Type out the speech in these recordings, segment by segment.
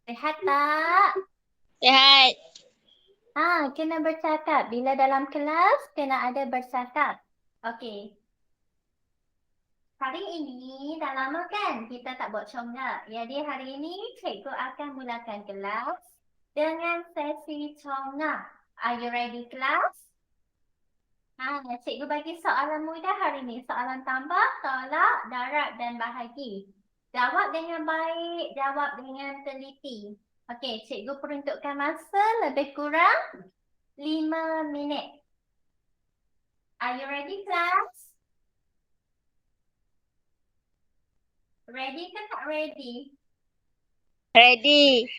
Sehat tak? Sihat. Kena bercakap. Bila dalam kelas, kena ada bercakap. Okey. Hari ini dah lama kan kita tak buat conggak. Jadi hari ini cikgu akan mulakan kelas dengan sesi conggak. Are you ready, kelas? Cikgu bagi soalan mudah hari ini. Soalan tambah, tolak, darab dan bahagi. Jawab dengan baik, jawab dengan teliti. Okey, cikgu peruntukkan masa lebih kurang 5 minit. Are you ready, class? Ready ke tak ready? Ready.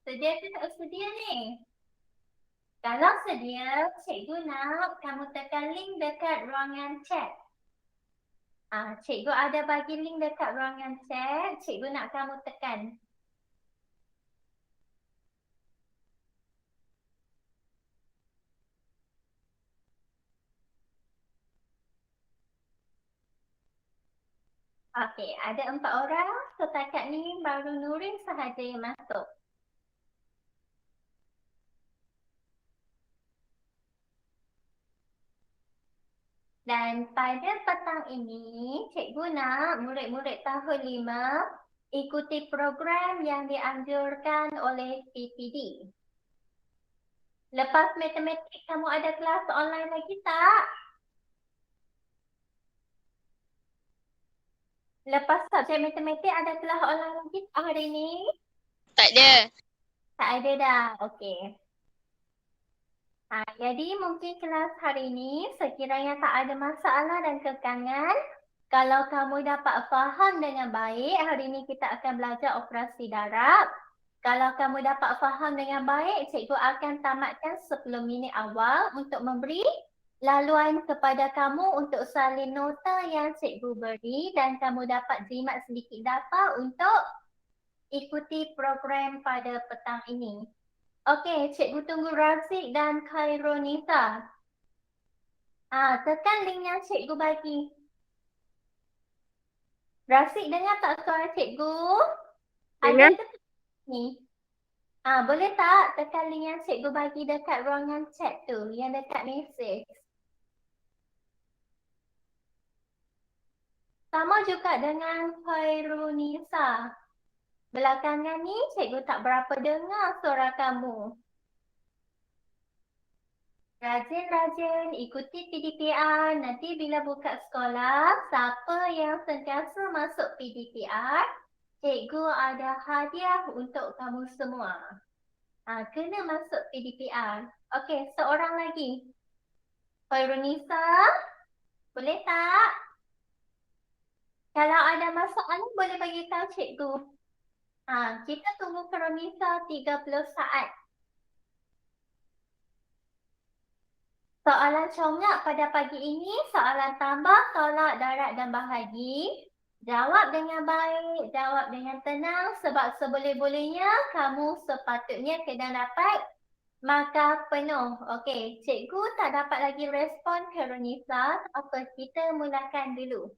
Sedia ke tak sedia ni? Kalau sedia, cikgu nak kamu tekan link dekat ruangan chat. Cikgu ada bagi link dekat ruangan chat. Cikgu nak kamu tekan. Okey, ada 4 orang. Setakat ni baru Nurin sahaja yang masuk. Dan pada petang ini, cikgu nak murid-murid tahun 5 ikuti program yang dianjurkan oleh PPD. Lepas matematik, kamu ada kelas online lagi tak? Lepas subjek matematik, ada kelas online lagi tak hari ni? Tak ada. Tak ada dah. Okey. Jadi mungkin kelas hari ini sekiranya tak ada masalah dan kekangan, kalau kamu dapat faham dengan baik, hari ini kita akan belajar operasi darab. Kalau kamu dapat faham dengan baik, cikgu akan tamatkan 10 minit awal untuk memberi laluan kepada kamu untuk salin nota yang cikgu beri dan kamu dapat jimat sedikit data untuk ikuti program pada petang ini. Okey, cikgu tunggu Rafiq dan Khairunisa. Tekan link yang cikgu bagi. Rafiq dengar tak suara cikgu? Dengar. Ada ke ni? Boleh tak tekan link yang cikgu bagi dekat ruangan chat tu, yang dekat mesej. Sama juga dengan Khairunisa. Belakangan ni cikgu tak berapa dengar suara kamu. Rajin-rajin ikuti PDPR. Nanti bila buka sekolah, siapa yang sentiasa masuk PDPR, cikgu ada hadiah untuk kamu semua. Kena masuk PDPR. Okey, seorang lagi. Khairunisa, boleh tak? Kalau ada masalah, boleh bagi tahu cikgu. Kita tunggu Khairunisa 30 saat. Soalan conggak pada pagi ini, soalan tambah, tolak, darab dan bahagi. Jawab dengan baik, jawab dengan tenang sebab seboleh-bolehnya kamu sepatutnya kena dapat markah penuh. Okey, cikgu tak dapat lagi respon Khairunisa. Apa kita mulakan dulu.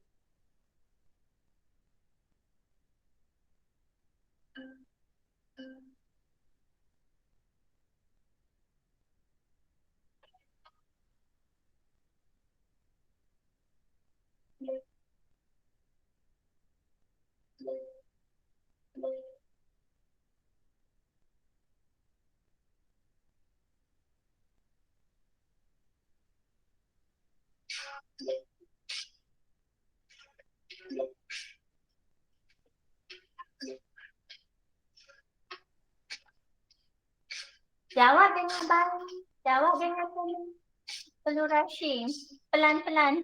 Jawab dengan baik, jawab dengan penuh rasa. Pelan-pelan.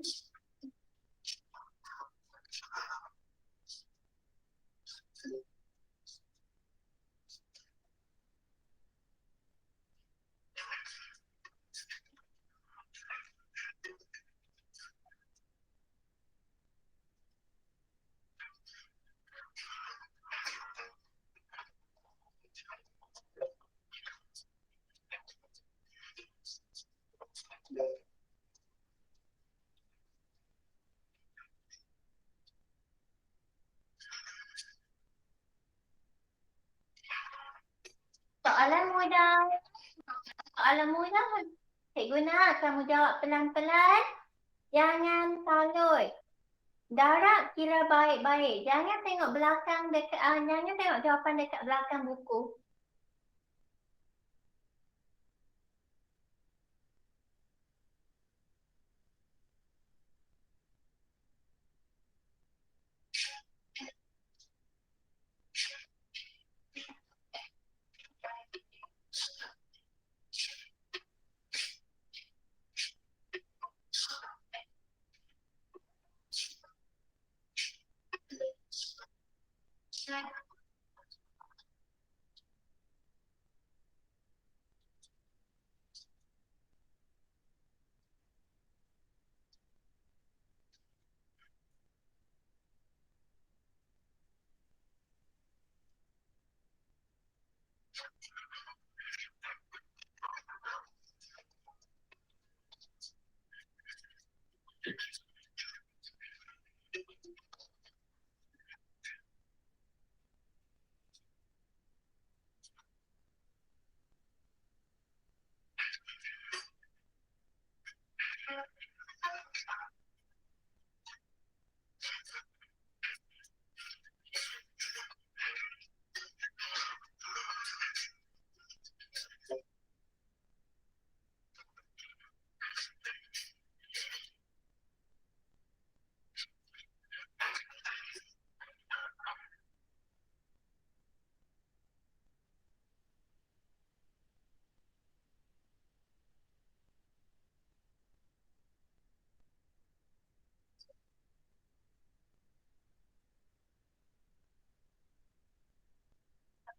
Soalan mudah. Soalan mudah. Cikgu nak kamu jawab pelan-pelan. Jangan talut. Darab kira baik-baik. Jangan tengok belakang dekat, jangan tengok jawapan dekat belakang buku.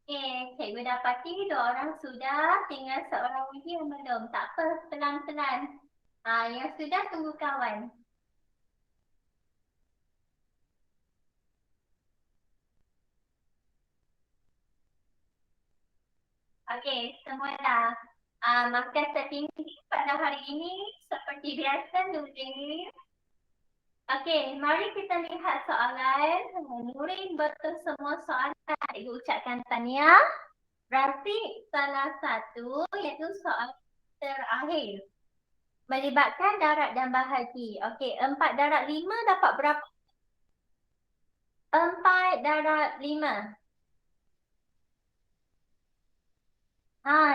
Okey, cikgu dapati 2 orang sudah, tinggal seorang lagi yang belum. Tak apa, pelan-pelan. Yang sudah tunggu kawan. Okey, semua dah. Maka tertinggi pada hari ini seperti biasa Nurin. Okey, mari kita lihat soalan. Nurin betul semua soalan. Cikgu ucapkan tahniah. Rafiq salah satu iaitu soalan terakhir. Melibatkan darat dan bahagi. Okey, 4 darat 5 dapat berapa? 4 darat 5.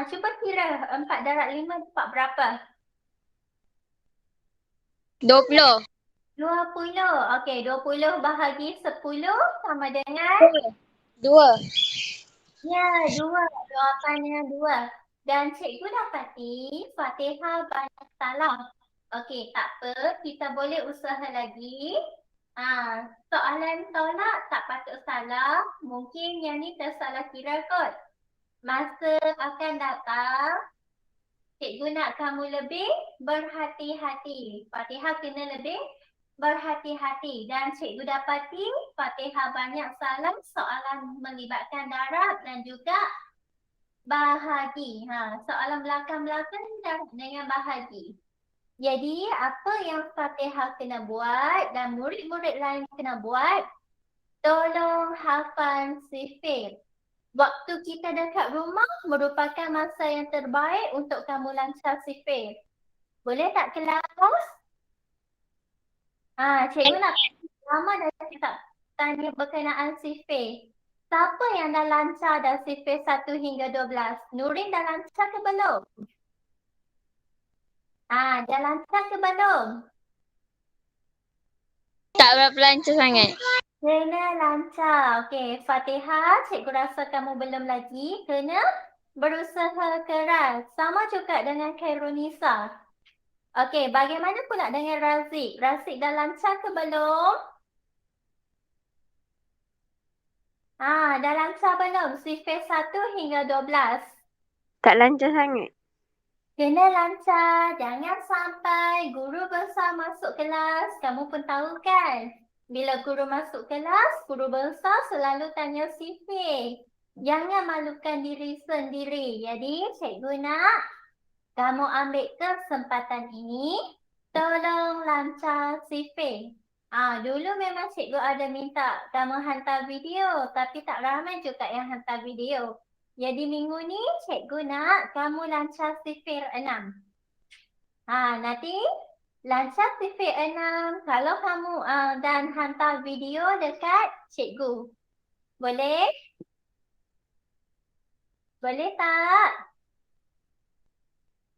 Cuba kira 4 darat 5 dapat berapa? 20. 20. Okey, 20 bahagi 10 sama dengan? 2. Ya, 2. Jawapannya 2. Dan cikgu dapati Fatihah banyak salah. Okey, tak apa. Kita boleh usaha lagi. Soalan tolak tak patut salah. Mungkin yang ni tersalah kira kot. Masa akan datang, cikgu nak kamu lebih berhati-hati. Fatihah kena lebih berhati-hati. Dan cikgu dapati Fatihah banyak salah soalan melibatkan darab dan juga bahagi. Soalan belakang-belakang darab dengan bahagi. Jadi apa yang Fatihah kena buat dan murid-murid lain kena buat? Tolong hafal sifir. Waktu kita dekat rumah merupakan masa yang terbaik untuk kamu lancar sifir. Boleh tak kelas? Cikgu nak lama dah tak tanya berkenaan sifir. Siapa yang dah lancar dah sifir 1 hingga 12? Nurin dah lancar ke belum? Dah lancar ke belum? Tak berapa lancar sangat. Kena lancar. Okey, Fatihah, cikgu rasa kamu belum lagi. Kena berusaha keras. Sama juga dengan Khairunisa. Okey, bagaimana pula dengan Razik? Razik dah lancar ke belum? Dah lancar belum? Sifir 1 hingga 12. Tak lancar sangat. Kena lancar. Jangan sampai guru besar masuk kelas. Kamu pun tahu kan? Bila guru masuk kelas, guru besar selalu tanya sifir. Jangan malukan diri sendiri. Jadi, cikgu nak kamu ambil kesempatan ini. Tolong lancar sifir. Dulu memang cikgu ada minta kamu hantar video. Tapi tak ramai juga yang hantar video. Jadi minggu ni cikgu nak kamu lancar sifir 6. Nanti lancar sifir 6 kalau kamu dan hantar video dekat cikgu. Boleh? Boleh tak?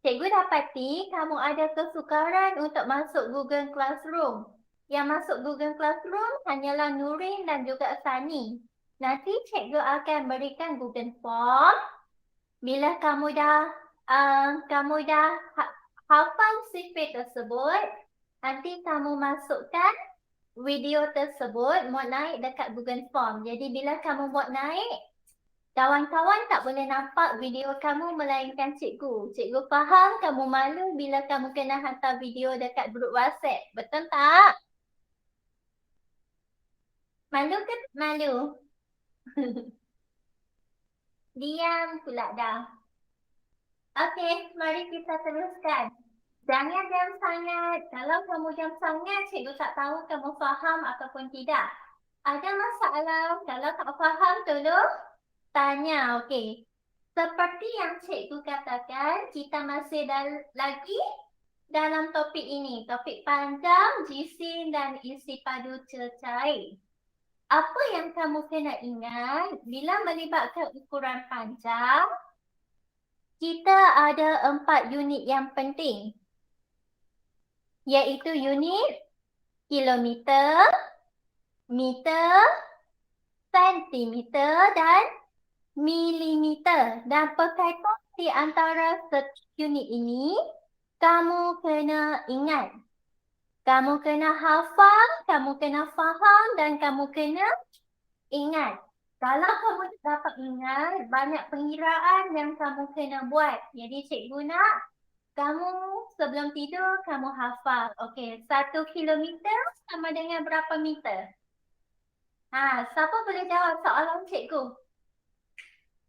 Cikgu dapati kamu ada kesukaran untuk masuk Google Classroom. Yang masuk Google Classroom hanyalah Nurin dan juga Sani. Nanti cikgu akan berikan Google Form. Bila kamu dah hafal sifir tersebut, nanti kamu masukkan video tersebut muat naik dekat Google Form. Jadi bila kamu buat naik, kawan-kawan tak boleh nampak video kamu melainkan cikgu. Cikgu faham kamu malu bila kamu kena hantar video dekat grup WhatsApp. Betul tak? Malu ke tak malu? Diam pula dah. Okey, mari kita teruskan. Jangan diam sangat. Kalau kamu diam sangat, cikgu tak tahu kamu faham ataupun tidak. Ada masalah? Kalau tak faham, tolong tanya, okey. Seperti yang cikgu katakan, kita masih lagi dalam topik ini. Topik panjang, jisim dan isi padu cecair. Apa yang kamu kena ingat, bila melibatkan ukuran panjang, kita ada 4 unit yang penting. Iaitu unit kilometer, meter, sentimeter dan milimeter. Dan perkaitan di antara unit ini, kamu kena ingat. Kamu kena hafal, kamu kena faham dan kamu kena ingat. Kalau kamu dapat ingat, banyak pengiraan yang kamu kena buat. Jadi cikgu nak kamu sebelum tidur, kamu hafal. Okey, 1 kilometer sama dengan berapa meter? Siapa boleh jawab soalan cikgu?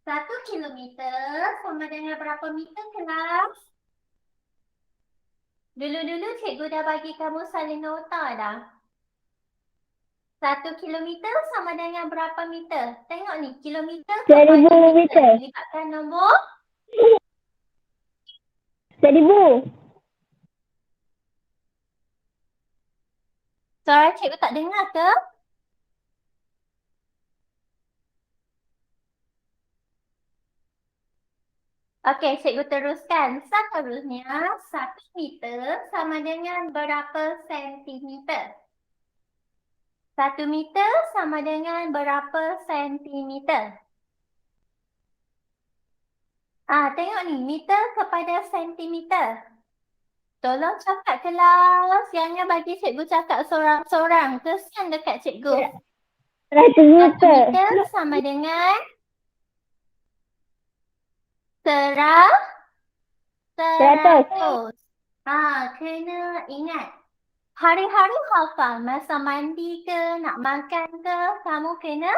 1 kilometer sama dengan berapa meter, kelas? Dulu-dulu cikgu dah bagi kamu salin nota dah. 1 kilometer sama dengan berapa meter? Tengok ni, kilometer sama 1000 meter. Libatkan nombor 1000. Suara cikgu tak dengar ke? Okey, cikgu teruskan. Seterusnya, 1 meter sama dengan berapa sentimeter? 1 meter sama dengan berapa sentimeter? Tengok ni, meter kepada sentimeter. Tolong cakap kelas. Jangan bagi cikgu cakap seorang-seorang. Kesian dekat cikgu. 100 1 meter. meter sama dengan 100. Kena ingat. Hari-hari hafal. Masa mandi ke, nak makan ke, kamu kena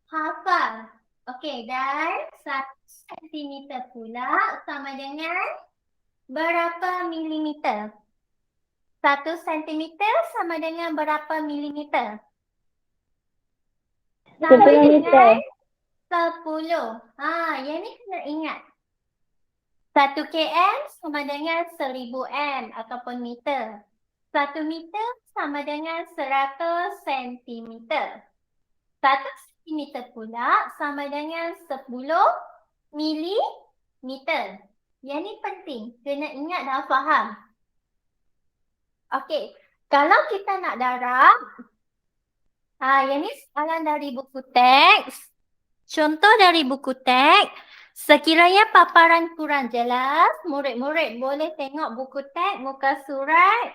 hafal. Okey, dan 1 sentimeter pula sama dengan berapa milimeter? 1 sentimeter sama dengan berapa milimeter? Sama 10 dengan meter. 10. Yang ni kena ingat. 1 km sama dengan 1000 m ataupun meter. 1 meter sama dengan 100 sentimeter. 1 sentimeter pula sama dengan 10 milimeter. Yang ni penting. Kena ingat dan faham. Okey. Kalau kita nak darab, yang ni soalan dari buku teks. Contoh dari buku teks. Sekiranya paparan kurang jelas, murid-murid boleh tengok buku teks, muka surat.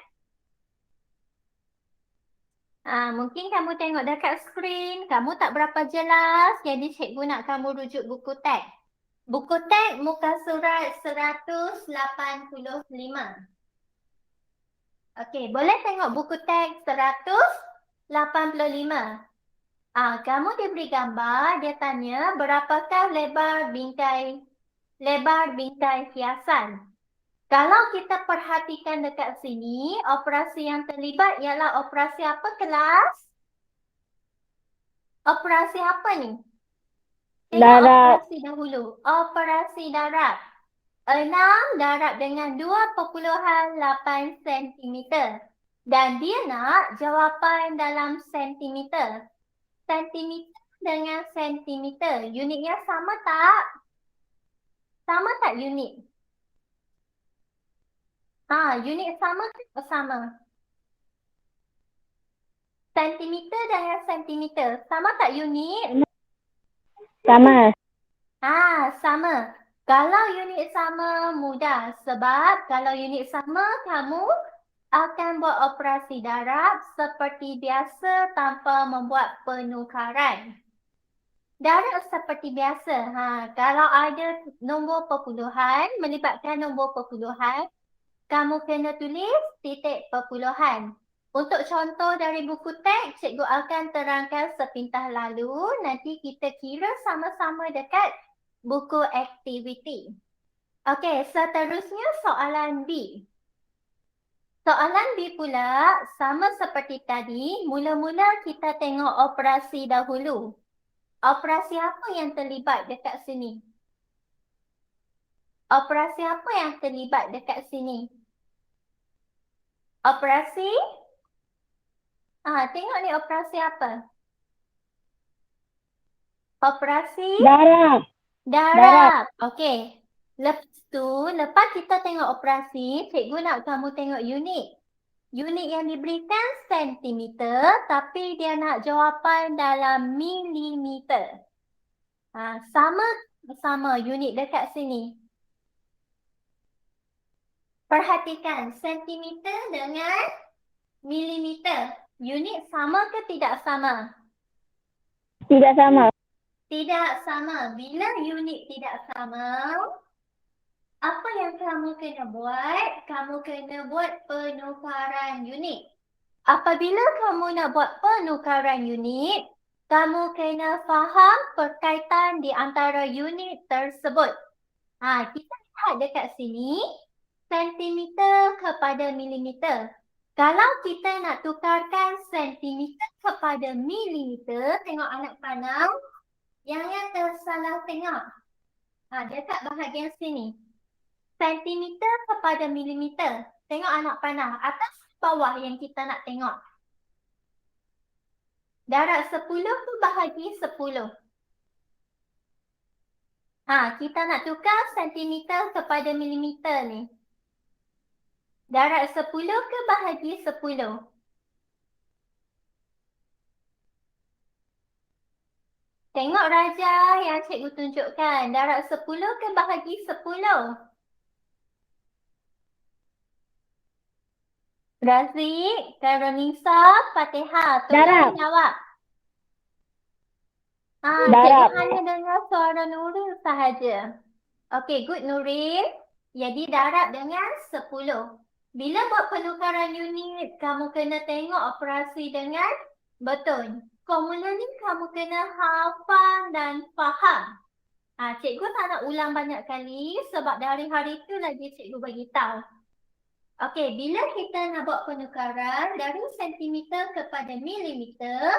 Mungkin kamu tengok dekat skrin, kamu tak berapa jelas, jadi cikgu nak kamu rujuk buku teks. Buku teks muka surat 185. Okey, boleh tengok buku teks 185. Kamu diberi gambar, dia tanya berapakah lebar bingkai hiasan. Kalau kita perhatikan dekat sini, operasi yang terlibat ialah operasi apa, kelas? Operasi apa ni? Tengok Darab. operasi dahulu. Operasi darab. 6 darab dengan 2.8 cm. Dan dia nak jawapan dalam sentimeter. Sentimeter dengan sentimeter. Unitnya sama tak? Sama tak unit? Unit sama ke sama? Sentimeter dengan sentimeter. Sama tak unit? Sama. Sama. Kalau unit sama, mudah. Sebab kalau unit sama, kamu akan buat operasi darab seperti biasa tanpa membuat penukaran. Darab seperti biasa. Kalau ada nombor perpuluhan, melibatkan nombor perpuluhan, kamu kena tulis titik perpuluhan. Untuk contoh dari buku teks, cikgu akan terangkan sepintas lalu. Nanti kita kira sama-sama dekat buku aktiviti. Okey, seterusnya soalan B. Soalan B pula sama seperti tadi. Mula-mula kita tengok operasi dahulu. Operasi apa yang terlibat dekat sini? Operasi apa yang terlibat dekat sini? Operasi? Tengok ni operasi apa? Operasi? Darab. Darab. Okey. Lepas tu, lepas kita tengok operasi, cikgu nak kamu tengok unit. Unit yang diberikan sentimeter, tapi dia nak jawapan dalam milimeter. Sama unit dekat sini. Perhatikan, sentimeter dengan milimeter. Unit sama ke tidak sama? Tidak sama. Tidak sama. Bila unit tidak sama, apa yang kamu kena buat? Kamu kena buat penukaran unit. Apabila kamu nak buat penukaran unit, kamu kena faham perkaitan di antara unit tersebut. Kita lihat dekat sini, sentimeter kepada milimeter. Kalau kita nak tukarkan sentimeter kepada milimeter, tengok anak panah, yang tersalah tengok. Dekat bahagian sini. Sentimeter kepada milimeter. Tengok anak panah. Atas bawah yang kita nak tengok. Darab 10 tu bahagi 10. Kita nak tukar sentimeter kepada milimeter ni. Darab 10 ke bahagi 10? Tengok Raja yang cikgu tunjukkan. Darab 10 ke bahagi 10? Razik, Karonisa, Fatihah. Tolong jawab. Cikgu hanya dengar suara Nurul sahaja. Okey, good Nuril. Jadi darab dengan 10. Bila buat penukaran unit, kamu kena tengok operasi dengan betul. Formula ni kamu kena hafal dan faham. Cikgu tak nak ulang banyak kali sebab dari hari tu lagi cikgu bagi tahu. Okey, bila kita nak buat penukaran dari sentimeter kepada milimeter,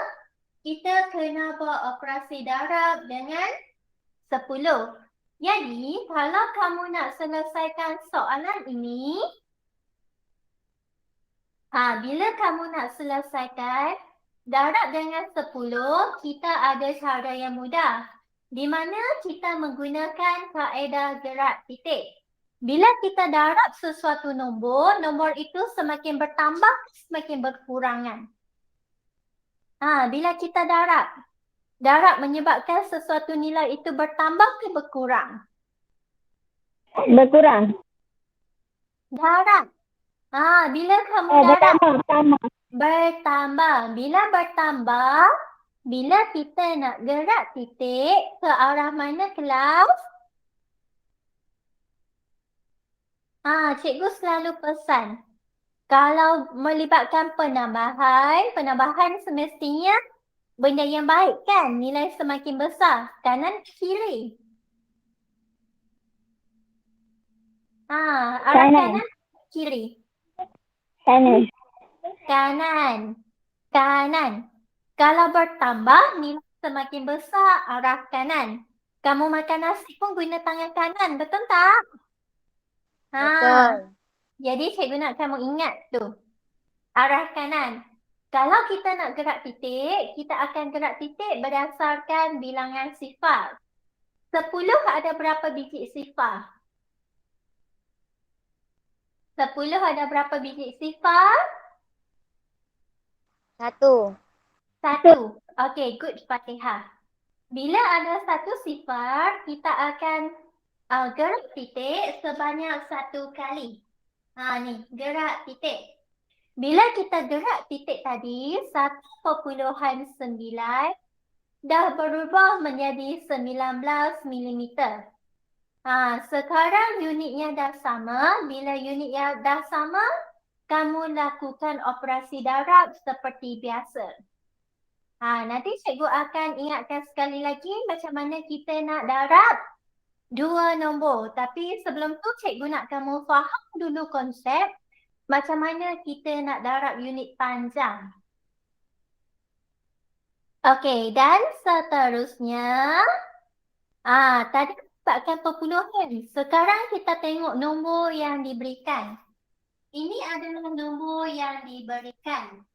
kita kena buat operasi darab dengan 10. Jadi, kalau kamu nak selesaikan soalan ini, bila kamu nak selesaikan darab dengan 10, kita ada cara yang mudah. Di mana kita menggunakan kaedah gerak titik. Bila kita darab sesuatu nombor, nombor itu semakin bertambah, semakin berkurangan. Bila kita darab menyebabkan sesuatu nilai itu bertambah ke berkurang? Berkurang. Darab. Bila kamu darab. Bertambah. Bila bertambah, bila kita nak gerak titik ke arah mana kelas? Cikgu selalu pesan. Kalau melibatkan penambahan semestinya benda yang baik kan? Nilai semakin besar. Kanan ke kiri? Arah kanan kiri? Kanan. Kalau bertambah, nilai semakin besar arah kanan. Kamu makan nasi pun guna tangan kanan, betul tak? Ha. Betul. Jadi cikgu nak kamu ingat tu. Arah kanan. Kalau kita nak gerak titik, kita akan gerak titik berdasarkan bilangan sifar. 10 ada berapa biji sifar? 10 ada berapa biji sifar? 1. 1. Okey, good Fatihah. Bila ada satu sifar, kita akan gerak titik sebanyak 1 kali. Ni, gerak titik. Bila kita gerak titik tadi, 1.9 dah berubah menjadi 19 milimeter. Sekarang unitnya dah sama. Bila unitnya dah sama, kamu lakukan operasi darab seperti biasa. Nanti cikgu akan ingatkan sekali lagi macam mana kita nak darab 2 nombor. Tapi sebelum tu cikgu nak kamu faham dulu konsep macam mana kita nak darab unit panjang. Okey, dan seterusnya tadi sebabkan perpuluhan. Sekarang kita tengok nombor yang diberikan. Ini adalah nombor yang diberikan.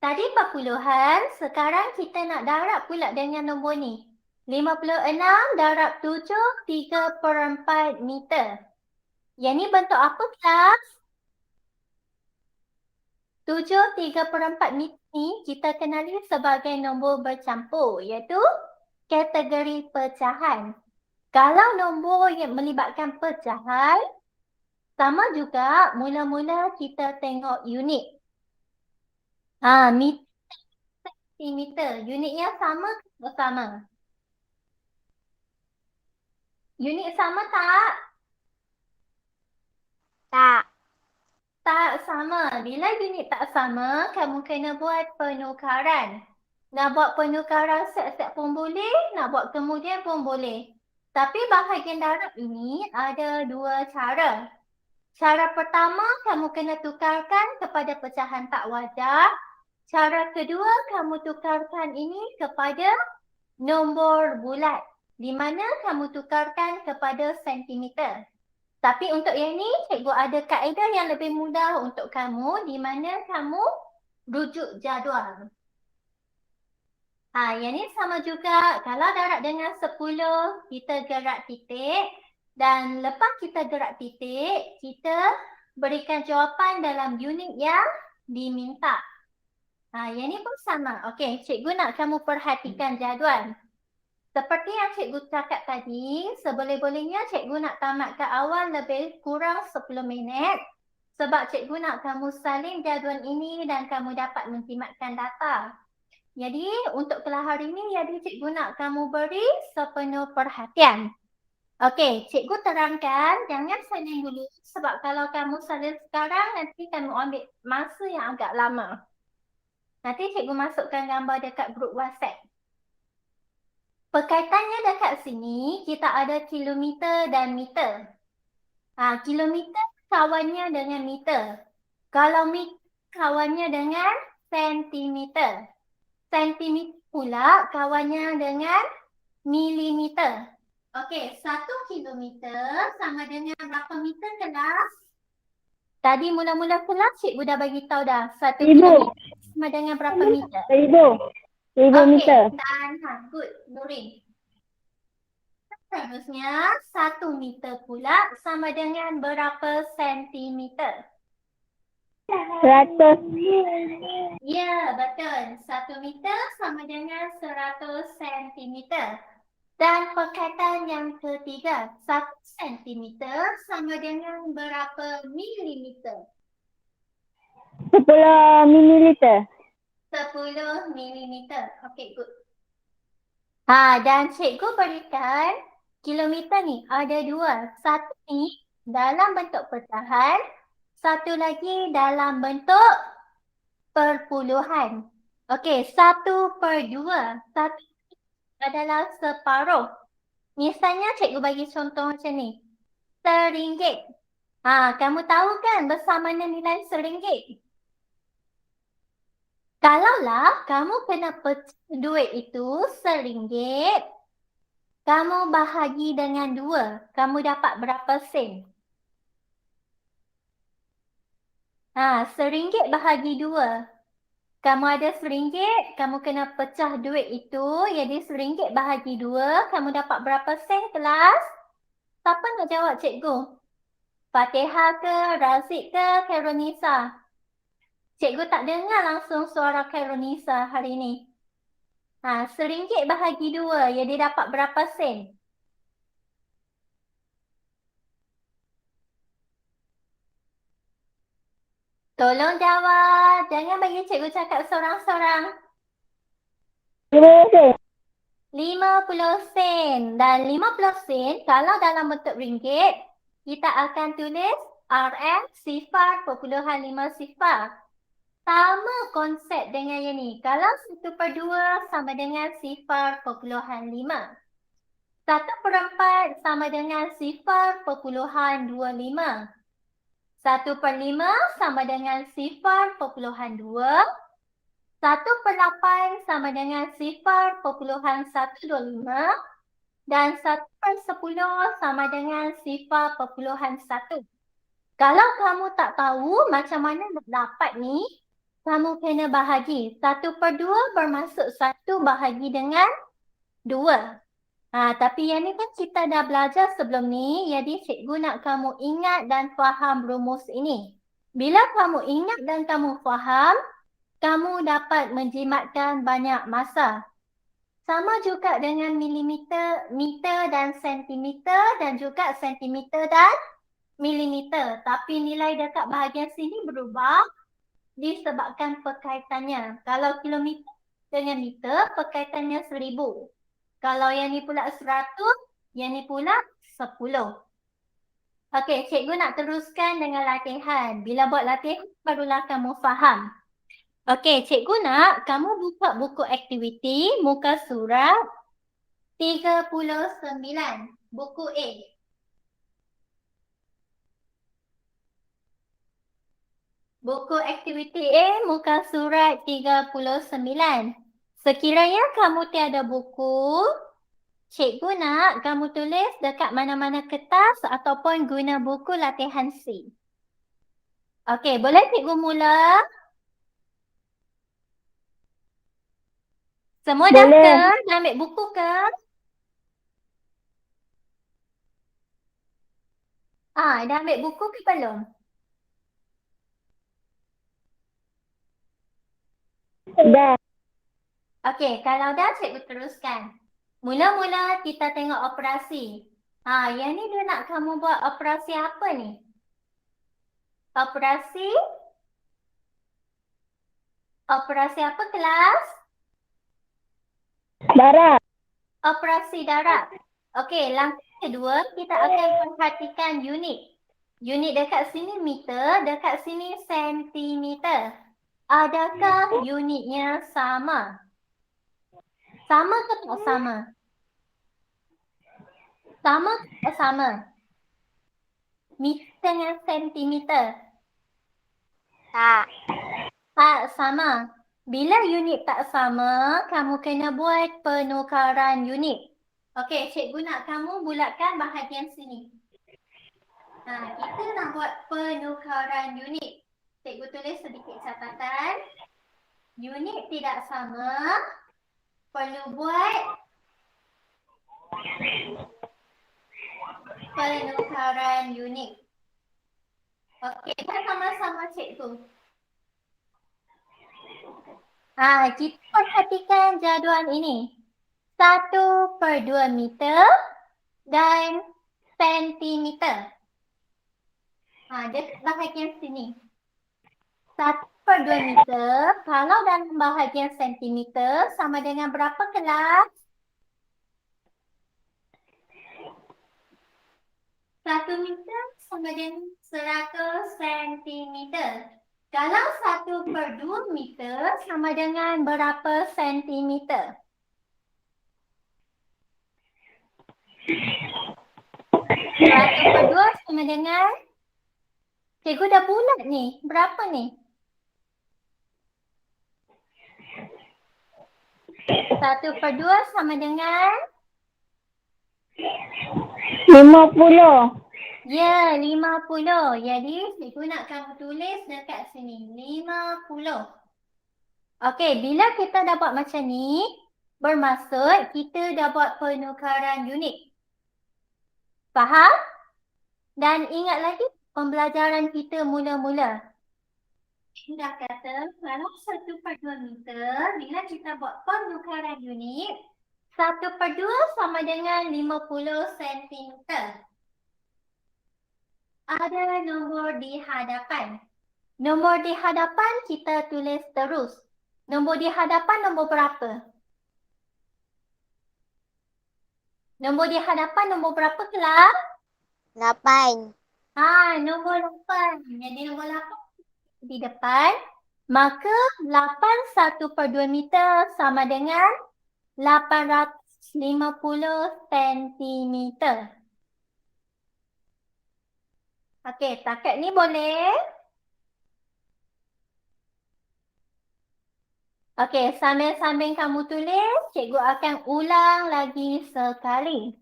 Tadi perpuluhan, sekarang kita nak darab pula dengan nombor ni. 56 darab 7, 3/4 meter. Yang ni bentuk apa kelas? 7, 3/4 meter ni kita kenali sebagai nombor bercampur, iaitu kategori pecahan. Kalau nombor yang melibatkan pecahan, sama juga mula-mula kita tengok unit. Meter, sentimeter. Unitnya sama ke sama? Unit sama tak? Tak. Tak sama. Bila unit tak sama, kamu kena buat penukaran. Nak buat penukaran set-set pun boleh, nak buat kemudian pun boleh. Tapi bahagian darab ini ada 2 cara. Cara pertama, kamu kena tukarkan kepada pecahan tak wajar. Cara kedua, kamu tukarkan ini kepada nombor bulat, di mana kamu tukarkan kepada sentimeter. Tapi untuk yang ni, cikgu ada kaedah yang lebih mudah untuk kamu, di mana kamu rujuk jadual. Yang ni sama juga, kalau darab dengan 10, kita gerak titik. Dan lepas kita gerak titik, kita berikan jawapan dalam unit yang diminta. Yang ni pun sama. Okey, cikgu nak kamu perhatikan jadual. Seperti yang cikgu cakap tadi, seboleh-bolehnya cikgu nak tamatkan awal lebih kurang 10 minit. Sebab cikgu nak kamu salin jadual ini dan kamu dapat menjimatkan data. Jadi, untuk kelas hari ini, cikgu nak kamu beri sepenuh perhatian. Okey, cikgu terangkan, jangan salin dulu. Sebab kalau kamu salin sekarang, nanti kamu ambil masa yang agak lama. Nanti cikgu masukkan gambar dekat grup WhatsApp. Perkaitannya dekat sini, kita ada kilometer dan meter. Kilometer kawannya dengan meter. Kalau meter kawannya dengan sentimeter. Sentimeter pula kawannya dengan milimeter. Okey, 1 kilometer sama dengan berapa meter kelas? Tadi mula-mula kelas cikgu dah bagi tahu dah. 1 kilometer sama dengan berapa meter? 1000 meter. Dan good, Nurin. Seterusnya, 1 meter pula sama dengan berapa sentimeter? 100. Ya, betul. 1 meter sama dengan 100 sentimeter. Dan perkaitan yang ketiga, 1 sentimeter sama dengan berapa milimeter? 10 mililiter. 10 milimeter. Okey, good. Dan cikgu berikan kilometer ni ada 2. Satu ni dalam bentuk pecahan, satu lagi dalam bentuk perpuluhan. Okey, 1/2. 1 adalah separuh. Misalnya cikgu bagi contoh macam ni. RM1. Kamu tahu kan bersama mana nilai RM1? Kalaulah kamu kena pecah duit itu RM1, kamu bahagi dengan 2, kamu dapat berapa sen? RM1 bahagi 2. Kamu ada RM1, kamu kena pecah duit itu, jadi RM1 bahagi 2, kamu dapat berapa sen kelas? Siapa nak jawab cikgu? Fatihah ke, Razik ke, Khairunisa? Cikgu tak dengar langsung suara Khairunisa hari ni. RM1 bahagi 2, jadi dapat berapa sen? Tolong jawab. Jangan bagi cikgu cakap seorang-seorang. 50 sen. 50 sen. Dan 50 sen, kalau dalam bentuk ringgit, kita akan tulis RM sifar perpuluhan 5 sifar. Sama konsep dengan yang ni. Kalau 1/2 sama dengan sifar perpuluhan 5. 1/4 sama dengan sifar perpuluhan 25. 1/5 sama dengan sifar perpuluhan 2. 1/8 sama dengan sifar perpuluhan 125. Dan 1/10 sama dengan sifar perpuluhan 1. Kalau kamu tak tahu macam mana nak dapat ni, kamu kena bahagi. 1/2 bermaksud 1 bahagi dengan 2. Tapi yang ni kan kita dah belajar sebelum ni, jadi cikgu nak kamu ingat dan faham rumus ini. Bila kamu ingat dan kamu faham, kamu dapat menjimatkan banyak masa. Sama juga dengan milimeter, meter dan sentimeter dan juga sentimeter dan milimeter. Tapi nilai dekat bahagian sini berubah disebabkan perkaitannya. Kalau kilometer dengan meter, perkaitannya 1000. Kalau yang ni pula 100, yang ni pula 10. Okey, cikgu nak teruskan dengan latihan. Bila buat latihan, barulah kamu faham. Okey, cikgu nak kamu buka buku aktiviti muka surat 39, buku A. Buku aktiviti A, muka surat 39. Sekiranya kamu tiada buku, cikgu nak kamu tulis dekat mana-mana kertas ataupun guna buku latihan C. Okey, boleh cikgu mula? Semua dah Boleh. ke? Dah ambil buku ke? Dah ambil buku ke belum? Dah. Okey, kalau dah cikgu teruskan. Mula-mula kita tengok operasi. Yang ni dia nak kamu buat operasi apa ni? Operasi apa kelas? Darab. Operasi darab. Okey, langkah kedua kita akan perhatikan unit. Unit dekat sini meter, dekat sini sentimeter. Adakah unitnya sama? Sama ke tak sama? Sama ke tak sama? Meter dengan sentimeter. Tak. Tak sama. Bila unit tak sama, kamu kena buat penukaran unit. Okey, cikgu nak kamu bulatkan bahagian sini. Kita nak buat penukaran unit. Cikgu tulis sedikit catatan. Unit tidak sama. Perlu buat penukaran unit. Okey, kita sama-sama cikgu. Kita perhatikan jadual ini. 1/2 meter dan sentimeter. Dekat bahagian sini. 1/2 meter, kalau dalam bahagian sentimeter sama dengan berapa kelas? 1 meter sama dengan 100 sentimeter. Kalau 1/2 meter sama dengan berapa sentimeter? 1/2 sama dengan, cikgu dah bulat ni. Berapa ni? 1/2 sama dengan? 50. Ya, 50. Jadi, cikgu nak kamu tulis dekat sini. 50. Okey, bila kita dah buat macam ni, bermaksud kita dah buat penukaran unit. Faham? Dan ingat lagi pembelajaran kita mula-mula. Dah kata, kalau 1/2 meter, bila kita buat penukaran unit, 1/2 sama dengan 50 sentimeter. Ada nombor di hadapan. Nombor di hadapan kita tulis terus. Nombor di hadapan nombor berapa? Nombor di hadapan nombor berapa kelas? 8. Nombor 8. Jadi nombor 8 di depan. Maka 8 1/2 meter sama dengan 850 sentimeter. Okey, takat ni boleh? Okey, sambil-sambil kamu tulis, cikgu akan ulang lagi sekali.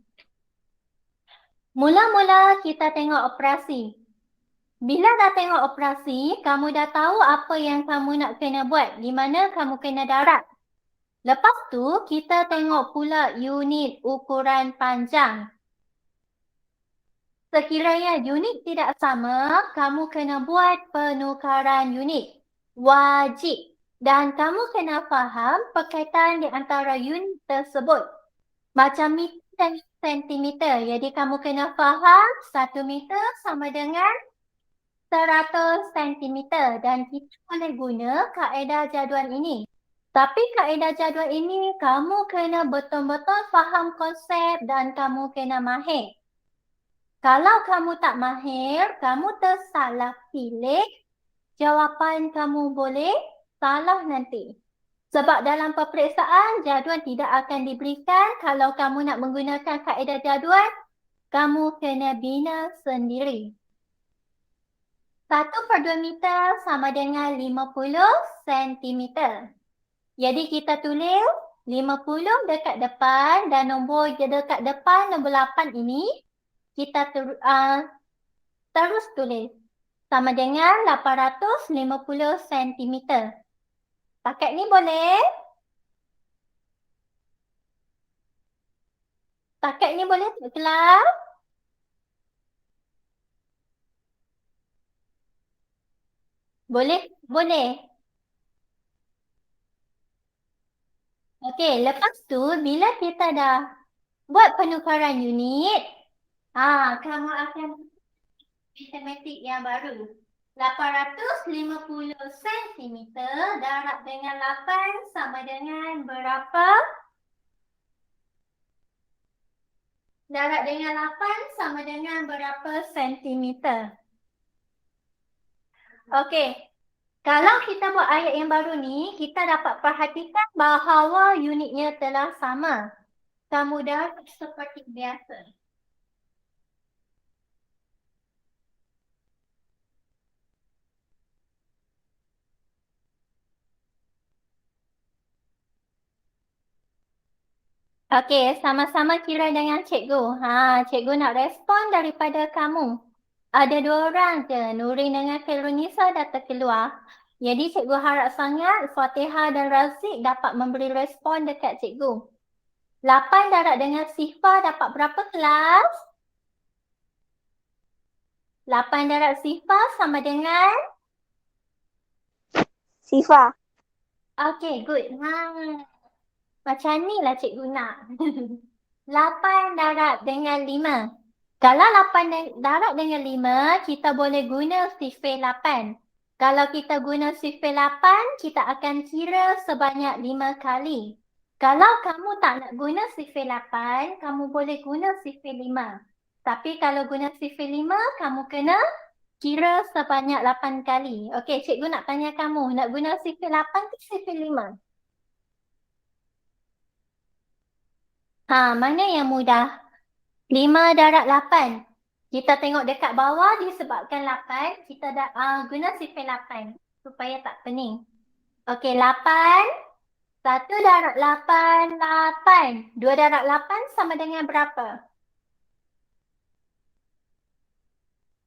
Mula-mula kita tengok operasi. Bila dah tengok operasi, kamu dah tahu apa yang kamu nak kena buat, di mana kamu kena darab. Lepas tu, kita tengok pula unit ukuran panjang. Sekiranya unit tidak sama, kamu kena buat penukaran unit. Wajib. Dan kamu kena faham perkaitan di antara unit tersebut. Macam meter dan sentimeter. Jadi kamu kena faham 1 meter sama dengan 100 sentimeter. Dan kita boleh guna kaedah jadual ini. Tapi kaedah jadual ini kamu kena betul-betul faham konsep dan kamu kena mahir. Kalau kamu tak mahir, kamu tersalah pilih, jawapan kamu boleh salah nanti. Sebab dalam peperiksaan, jadual tidak akan diberikan. Kalau kamu nak menggunakan kaedah jadual, kamu kena bina sendiri. 1/2 meter sama dengan 50 sentimeter. Jadi kita tulis 50 dekat depan dan nombor dekat depan nombor 8 ini kita terus tulis sama dengan 850 sentimeter. Paket ni boleh? Paket ni boleh tak kelas? Boleh? Boleh. Okey, lepas tu bila kita dah buat penukaran unit, kamu akan matematik yang baru. 850 cm darab dengan 8 sama dengan berapa? Darab dengan 8 sama dengan berapa sentimeter? Okey. Kalau kita buat ayat yang baru ni, kita dapat perhatikan bahawa unitnya telah sama. Kamu darab seperti biasa. Okey, sama-sama kira dengan cikgu. Cikgu nak respon daripada kamu. Ada 2 orang je, Nurin dengan Khairunisa dah terkeluar. Jadi cikgu harap sangat Fatihah dan Razik dapat memberi respon dekat cikgu. 8 darab dengan Sifah dapat berapa kelas? 8 darab Sifah sama dengan? Sifah. Okey, good. Macam ni lah cikgu nak. 8 darab dengan 5. Kalau 8 darab dengan 5, kita boleh guna sifir 8. Kalau kita guna sifir 8, kita akan kira sebanyak 5 kali. Kalau kamu tak nak guna sifir 8, kamu boleh guna sifir 5. Tapi kalau guna sifir 5, kamu kena kira sebanyak 8 kali. Okey, cikgu nak tanya kamu, nak guna sifir 8 ke sifir 5? Mana yang mudah? 5 darab 8. Kita tengok dekat bawah disebabkan 8. Kita dah guna sifir 8 supaya tak pening. Okey, 8 1 darab 8, 8. 2 darab 8 sama dengan berapa?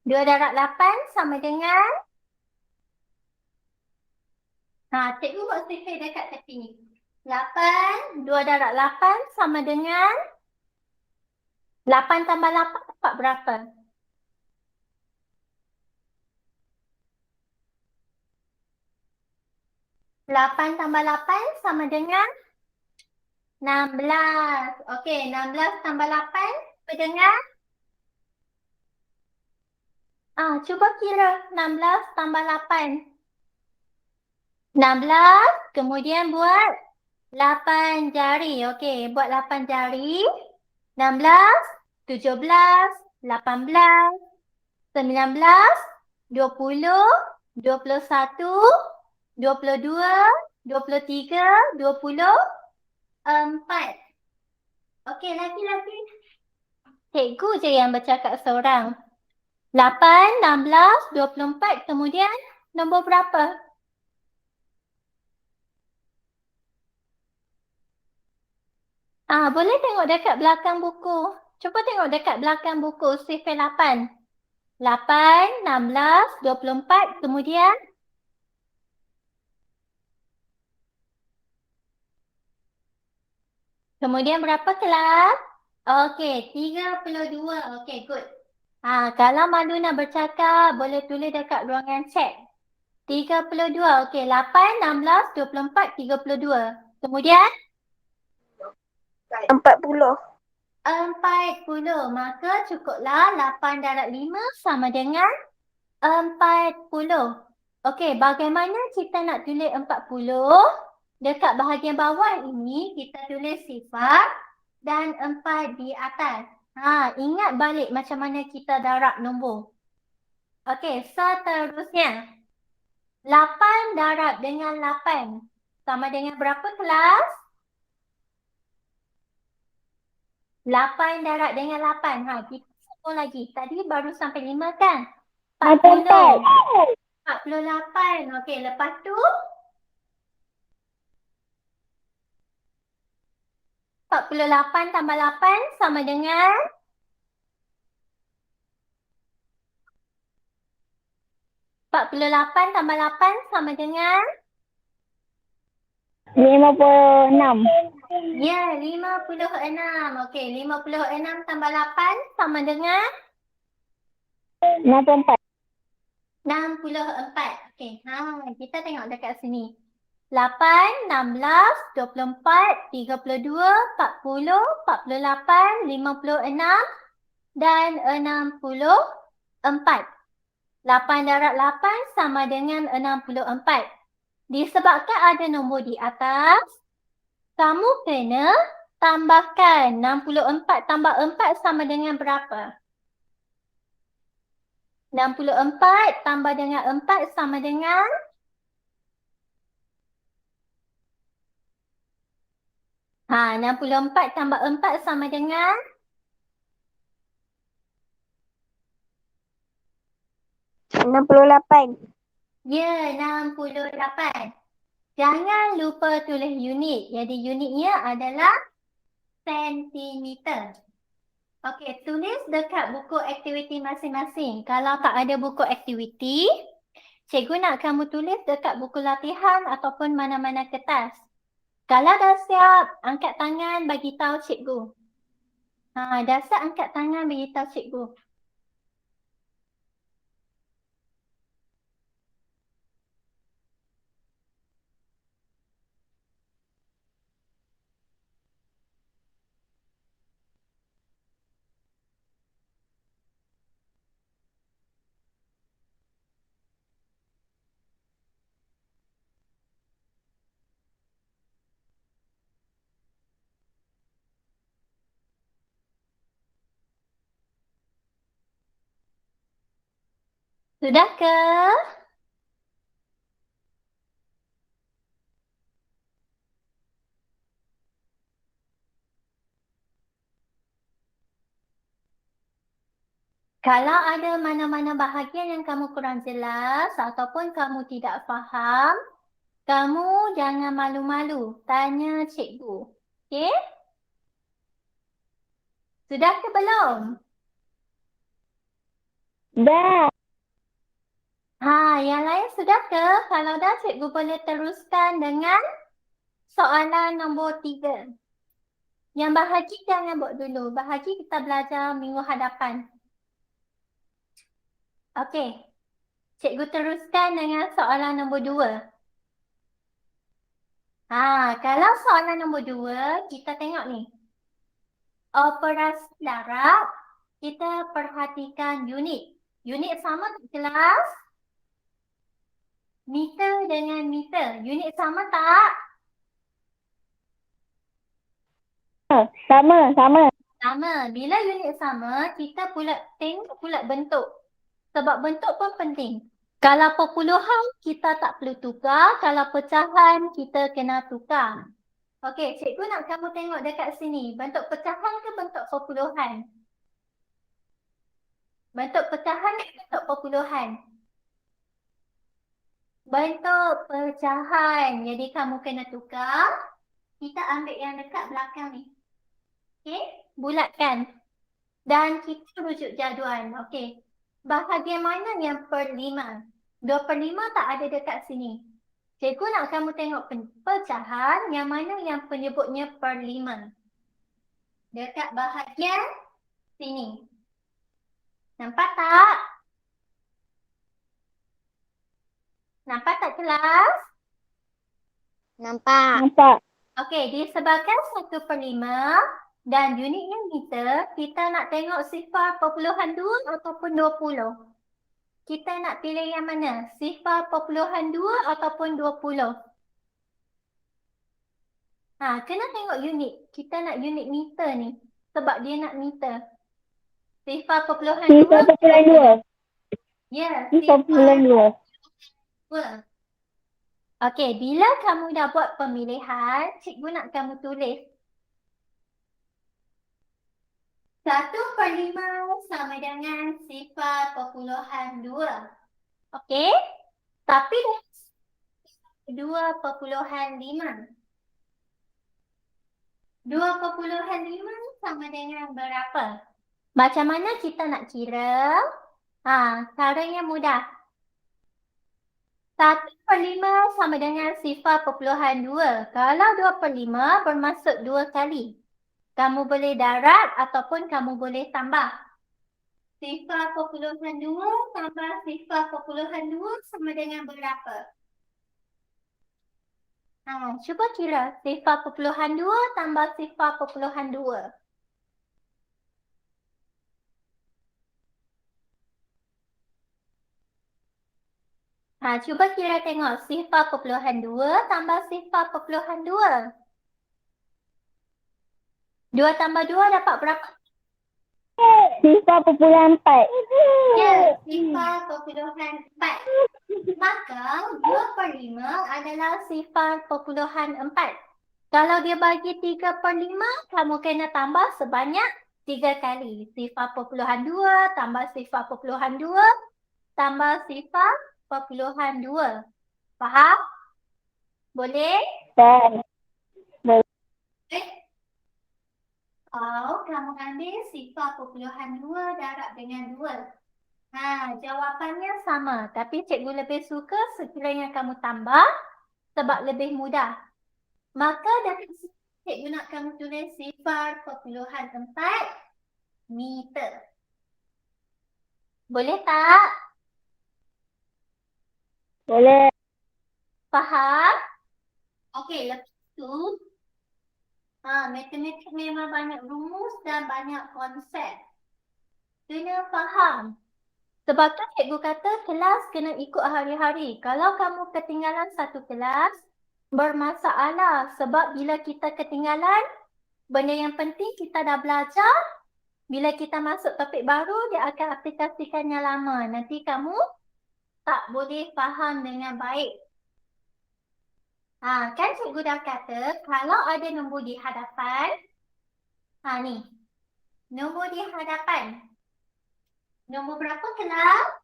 2 darab 8 sama dengan? Cikgu buat sifir dekat tepi ni. 8, 2 darab 8 sama dengan? 8 tambah 8 dapat berapa? 8 tambah 8 sama dengan? 16. Okey, 16 tambah 8 sama dengan? Cuba kira 16 tambah 8. 16, kemudian buat 8 jari. Okey, buat 8 jari. 16, 17, 18, 19, 20, 21, 22, 23, 24. Okey, laki-laki. Cikgu je yang bercakap seorang. 8, 16, 24, kemudian nombor berapa? Boleh tengok dekat belakang buku. Cuba tengok dekat belakang buku sifir 8. 8, 16, 24, kemudian? Kemudian berapa kelas? Okey, 32. Okey, good. Kalau malu nak bercakap, boleh tulis dekat ruangan chat. 32. Okey, 8, 16, 24, 32. Kemudian? 40. 40. Maka cukuplah 8 darab 5 sama dengan 40. Okey, bagaimana kita nak tulis 40? Dekat bahagian bawah ini kita tulis sifar dan 4 di atas. Ingat balik macam mana kita darab nombor. Okey, seterusnya. 8 darab dengan 8 sama dengan berapa kelas? 8 darab dengan 8. Kita sambung lagi. Tadi baru sampai 5 kan? 40. 48. Okey, lepas tu 48 tambah 8 sama dengan? (48 tambah 8 sama dengan? 56. Ya, 56. Okey, 56 tambah 8 sama dengan? 64. 64. Okey, kita tengok dekat sini. 8, 16, 24, 32, 40, 48, 56 dan 64. 8 darab 8 sama dengan 64. Disebabkan ada nombor di atas, kamu kena tambahkan. 64 tambah 4 sama dengan berapa? 64 tambah dengan 4 sama dengan? Ha, 64 tambah 4 sama dengan? $68. Ya, 68. Jangan lupa tulis unit. Jadi unitnya adalah sentimeter. Okey, tulis dekat buku aktiviti masing-masing. Kalau tak ada buku aktiviti, cikgu nak kamu tulis dekat buku latihan ataupun mana-mana kertas. Kalau dah siap, angkat tangan bagi tahu cikgu. Dah siap, angkat tangan bagi tahu cikgu. Sudah ke? Kalau ada mana-mana bahagian yang kamu kurang jelas ataupun kamu tidak faham, Kamu jangan malu-malu. Tanya cikgu. Okey? Sudah ke belum? Dah. Yang lain sudah ke? Kalau dah, cikgu boleh teruskan dengan soalan nombor 3. Yang bahagi jangan buat dulu. Bahagi kita belajar minggu hadapan. Okey. Cikgu teruskan dengan soalan nombor 2. Kalau soalan nombor 2, kita tengok ni. Operasi darab, kita perhatikan unit. Unit sama tak kelas? Meter dengan meter. Unit sama tak? Sama. Sama. Bila unit sama, kita pula tengok pula bentuk. Sebab bentuk pun penting. Kalau perpuluhan, kita tak perlu tukar. Kalau pecahan, kita kena tukar. Okey, cikgu nak kamu tengok dekat sini. Bentuk pecahan ke bentuk perpuluhan? Bentuk pecahan ke bentuk perpuluhan? Bentuk pecahan. Jadi kamu kena tukar. Kita ambil yang dekat belakang ni. Okey, bulatkan. Dan kita rujuk jadual. Okey. Bahagian mana yang per 5? 2/5 tak ada dekat sini. Cikgu nak kamu tengok pecahan yang mana yang penyebutnya per 5. Dekat bahagian sini. Nampak tak? Nampak tak kelas? Nampak. Okey, disebabkan 1/5 dan unitnya meter, kita nak tengok 0.2 ataupun 20. Kita nak pilih yang mana? 0.2 ataupun 20? Kena tengok unit. Kita nak unit meter ni. Sebab dia nak meter. 0.2. 3.2. Ya, 3.2. 0.2. Okey, bila kamu dah buat pemilihan, cikgu nak kamu tulis. 1/5 sama dengan 0.2. Okey? Tapi 2/5. 2/5 sama dengan berapa? Macam mana kita nak kira? Caranya mudah. 1/5 sama dengan 0.2. Kalau 2/5 bermaksud 2 kali. Kamu boleh darab ataupun kamu boleh tambah. 0.2 tambah 0.2 sama dengan berapa? Cuba kira 0.2 tambah 0.2. Cuba kira tengok 0.2 tambah 0.2. 2 tambah 2 dapat berapa? 0.4. Ya, 0.4. Maka 2/5 adalah 0.4. Kalau dia bagi 3/5, kamu kena tambah sebanyak 3 kali. 0.2 tambah 0.2 tambah 0.2. Faham? Boleh? Kamu ambil 0.2 darab dengan 2. Jawapannya sama. Tapi cikgu lebih suka sekiranya kamu tambah sebab lebih mudah. Maka dari sini cikgu nak kamu tulis 0.4 meter. Boleh tak? Boleh. Faham? Okey, lepas tu matematik memang banyak rumus dan banyak konsep. Kena faham. Sebab tu cikgu kata kelas kena ikut hari-hari. Kalau kamu ketinggalan satu kelas, bermasalah. Sebab bila kita ketinggalan, benda yang penting kita dah belajar. Bila kita masuk topik baru, dia akan aplikasikannya lama. Nanti kamu tak boleh faham dengan baik. Kan cikgu dah kata, kalau ada nombor di hadapan, ni. Nombor di hadapan. Nombor berapa kelas?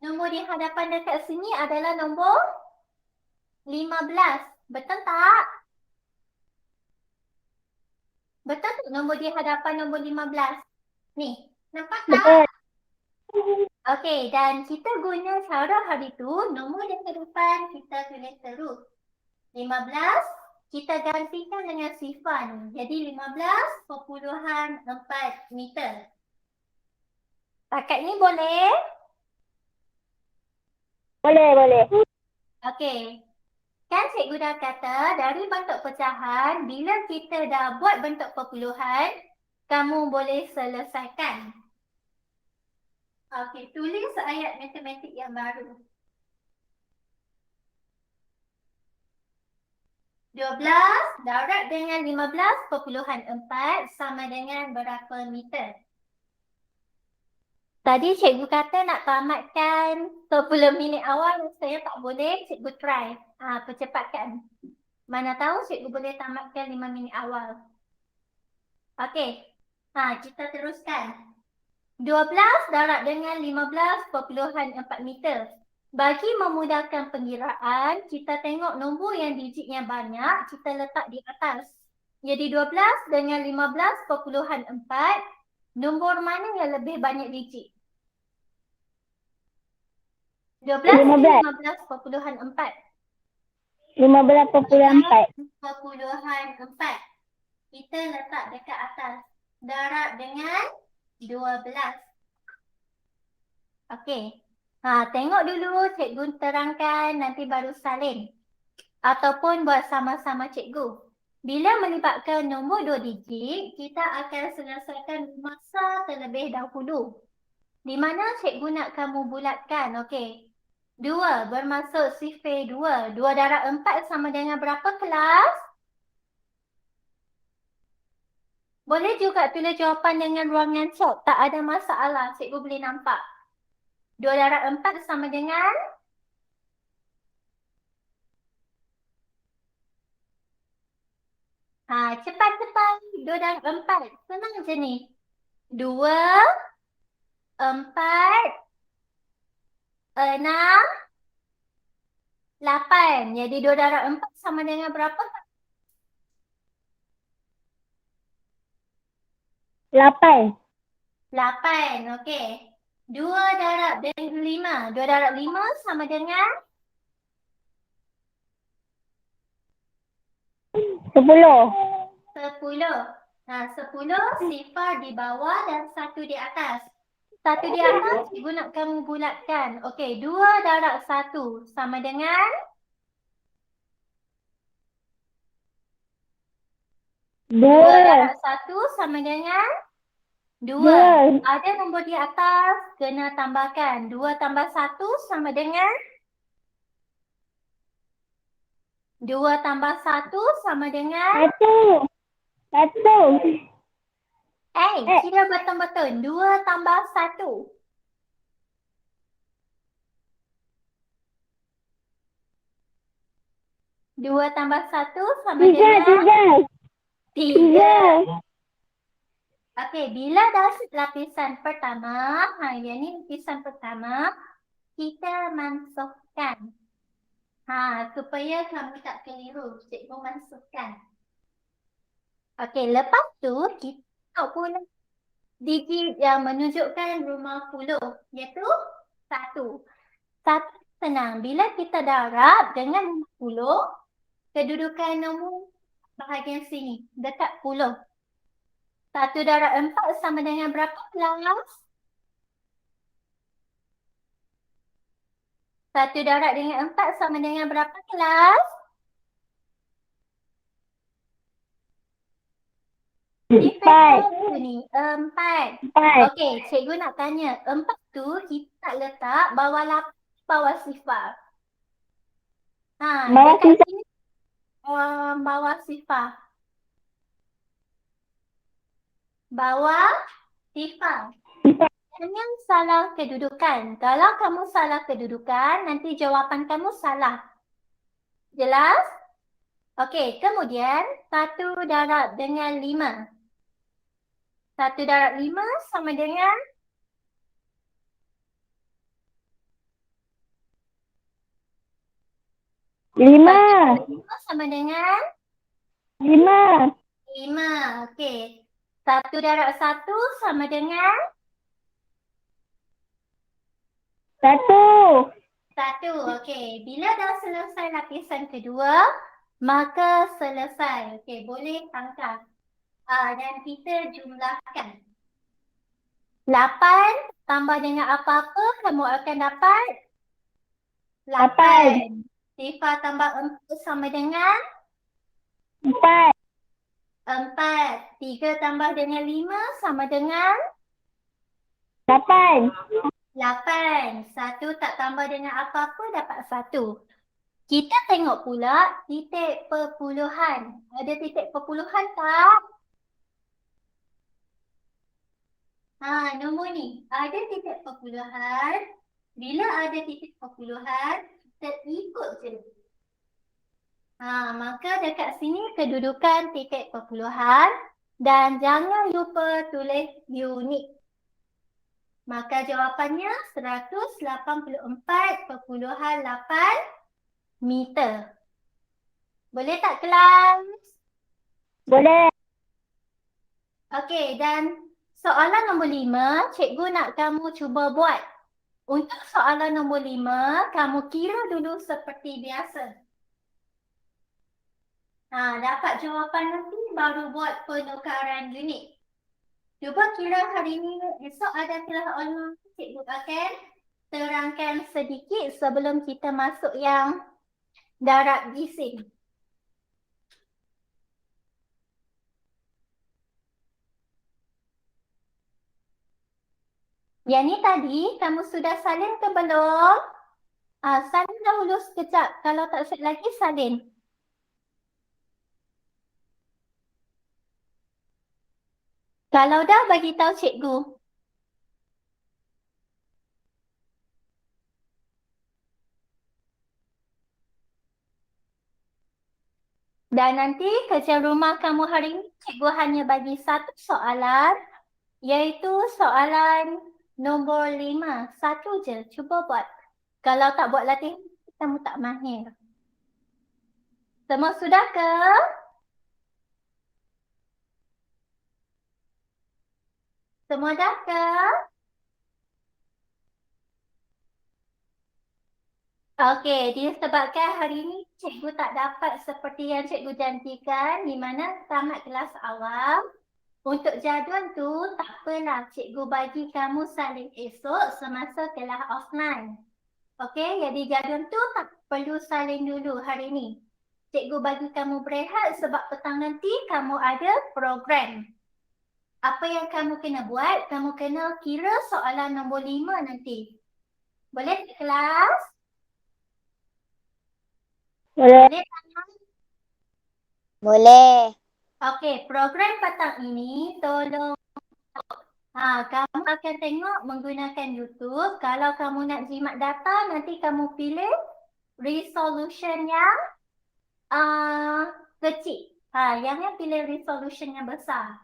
Nombor di hadapan dekat sini adalah nombor 15. Betul tak? Betul tak nombor di hadapan nombor 15? Ni, nampak tak? Betul. Okey, dan kita guna cara hari tu, nombor yang ke depan kita tulis terus. 15, kita gantikan dengan sifar ni. Jadi 15.4 meter. Takat ni boleh? Boleh. Okey. Kan cikgu dah kata dari bentuk pecahan, bila kita dah buat bentuk perpuluhan, kamu boleh selesaikan. Okey, tulis ayat matematik yang baru. 12 darab dengan 15.4 sama dengan berapa meter? Tadi cikgu kata nak tamatkan 10 minit awal, saya tak boleh, cikgu try. Percepatkan. Mana tahu cikgu boleh tamatkan 5 minit awal. Okey. Kita teruskan. 12 darab dengan 15.4 meter. Bagi memudahkan pengiraan, kita tengok nombor yang digitnya banyak, kita letak di atas. Jadi 12 dengan 15.4, nombor mana yang lebih banyak digit? 12 15. 15.4. 15.4. 15.4. Kita letak dekat atas. Darab dengan 12. Okey. Tengok dulu cikgu terangkan, nanti baru salin. Ataupun buat sama-sama cikgu. Bila melibatkan nombor 2 digit, kita akan selesaikan masa terlebih dahulu. Di mana cikgu nak kamu bulatkan? Okey. 2 bermaksud sifir 2. 2 darab 4 sama dengan berapa kelas? Boleh juga tulis jawapan dengan ruangan chalk. Tak ada masalah. Cikgu boleh nampak. 2 darab 4 sama dengan? Cepat-cepat. 2 darab 4. Senang je ni. 2, 4, 6, 8. Jadi 2 darab 4 sama dengan berapa? 8. 8. Okey. 2 darab dengan 5. 2 darab 5 sama dengan? 10. 10. 10 sifar di bawah dan 1 di atas. 1 di atas cikgu nak kamu bulatkan. Okey, 2 darab 1 sama dengan? 2 darab 1 sama dengan? 2. Ada nombor di atas, kena tambahkan. 2 tambah 1 sama dengan? 2 tambah 1 sama dengan? 1. Kira betul-betul. 2 tambah 1. 2 tambah 1 sama dengan? 3. Okey, bila dah lapisan pertama, yang ni lapisan pertama, kita masukkan. Supaya kamu tak keliru, cikgu masukkan. Okey, lepas tu kita tengok pula digit yang menunjukkan rumah puluh, iaitu 1. 1 senang. Bila kita darab dengan 10, kedudukan nombor bahagian sini, dekat puluh. 1 darab 4 sama dengan berapa kelas? 1 darab dengan 4 sama dengan berapa kelas? 4. 4. Okey, cikgu nak tanya. 4 tu kita tak letak bawah sifar. Bawah dekat sifar. sini bawah sifar. Bawah sifar. Jangan salah kedudukan. Kalau kamu salah kedudukan, nanti jawapan kamu salah. Jelas? Okey, kemudian 1 darab dengan 5. 1 darab 5 sama dengan? 5. 5 sama dengan 5. 5. Okey. 1 darab 1 sama dengan 1. 1. Okey. Bila dah selesai lapisan kedua, maka selesai. Okey, boleh angkat. Dan kita jumlahkan. 8 tambah dengan apa-apa, kamu akan dapat 8. Sifar tambah 4 sama dengan 4. 4. 3 tambah dengan 5 sama dengan 8. 8. 1 tak tambah dengan apa-apa dapat 1. Kita tengok pula titik perpuluhan. Ada titik perpuluhan tak? Nombor ni. Ada titik perpuluhan. Bila ada titik perpuluhan, kita ikut je. Maka dekat sini kedudukan titik perpuluhan. Dan jangan lupa tulis unit. Maka jawapannya 184.8 meter. Boleh tak kelas? Boleh. Okey, dan soalan nombor 5, cikgu nak kamu cuba buat. Untuk soalan nombor 5, kamu kira dulu seperti biasa. Dapat jawapan nanti baru buat penukaran unit. Cuba kira hari ini, esok ada kelas online, cikgu akan terangkan sedikit sebelum kita masuk yang darab bising. Yang ni tadi, kamu sudah salin ke belum? Salin dahulu sekejap. Kalau tak set lagi, salin. Kalau dah, bagi tahu cikgu. Dan nanti kerja rumah kamu hari ini, cikgu hanya bagi satu soalan, iaitu soalan nombor 5. Satu je, cuba buat. Kalau tak buat latihan, kamu tak mahir. Semua sudah ke? Semua dah ke? Okey, disebabkan hari ini cikgu tak dapat seperti yang cikgu janjikan, di mana tamat kelas awal. Untuk jadual tu, tak apalah, cikgu bagi kamu salin esok semasa kelas offline. Okey, jadi jadual tu tak perlu salin dulu hari ni. Cikgu bagi kamu berehat sebab petang nanti kamu ada program. Apa yang kamu kena buat, kamu kena kira soalan nombor 5 nanti. Boleh tak kelas? Boleh. Boleh tak? Boleh. Okey, program petang ini tolong kamu akan tengok menggunakan YouTube. Kalau kamu nak jimat data, nanti kamu pilih resolution yang kecil. Jangan pilih resolution yang besar.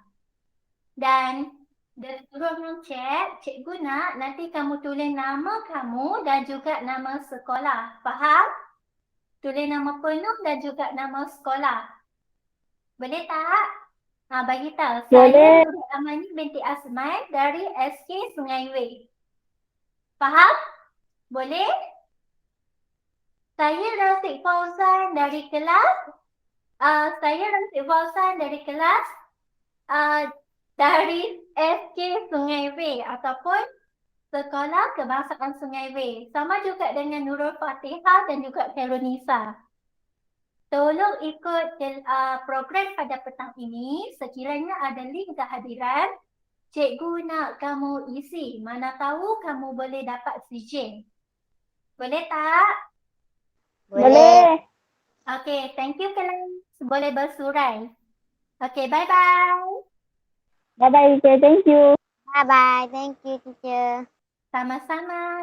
Dan suruh cek, cikgu nak nanti kamu tulis nama kamu dan juga nama sekolah. Faham? Tulis nama penuh dan juga nama sekolah. Boleh tak? Bagi tahu. Boleh. Saya Nurul Amani binti Asman dari SK Sungai Wei. Faham? Boleh? Saya Rafiq Fauzan dari kelas dari SK Sungai Wei ataupun Sekolah Kebangsaan Sungai Wei. Sama juga dengan Nurul Fatihah dan juga Khairunisa. Tolong ikut program pada petang ini. Sekiranya ada link kehadiran, cikgu nak kamu isi. Mana tahu kamu boleh dapat CJ. Boleh tak? Boleh. Okey, thank you kelas. Boleh bersurai. Okey, bye-bye. Bye-bye, teacher. Thank you. Bye-bye. Thank you, teacher. Sama-sama.